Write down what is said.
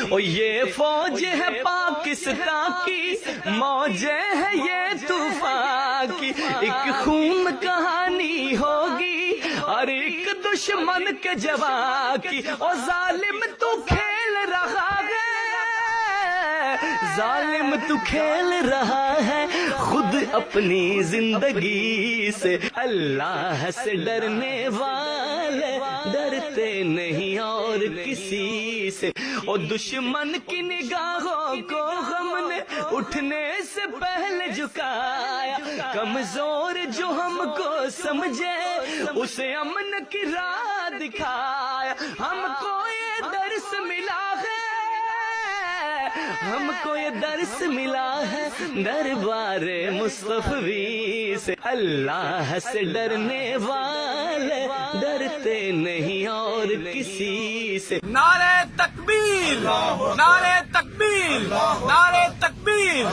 اور یہ فوج ہے پاکستان کی، موجیں ہے یہ طوفان کی، ایک خون کہانی ہوگی اور ایک دشمن کے جوان کی۔ اور ظالم تو کھیل رہا ہے، ظالم تو کھیل رہا ہے خود اپنی زندگی سے۔ اللہ سے ڈرنے والے ڈرتے نہیں اور کسی سے، اور دشمن کی نگاہوں کو ہم نے اٹھنے سے پہلے جھکایا، کمزور جو ہم کو سمجھے اسے امن کی راہ دکھایا۔ ہم کو یہ درس ملا ہے، ہم کو یہ درس ملا ہے دربار مصطفی سے۔ اللہ سے ڈرنے والے ڈرتے نہیں اور کسی سے۔ نعرہ تکبیر، نعرہ تکبیر، نعرہ تکبیر۔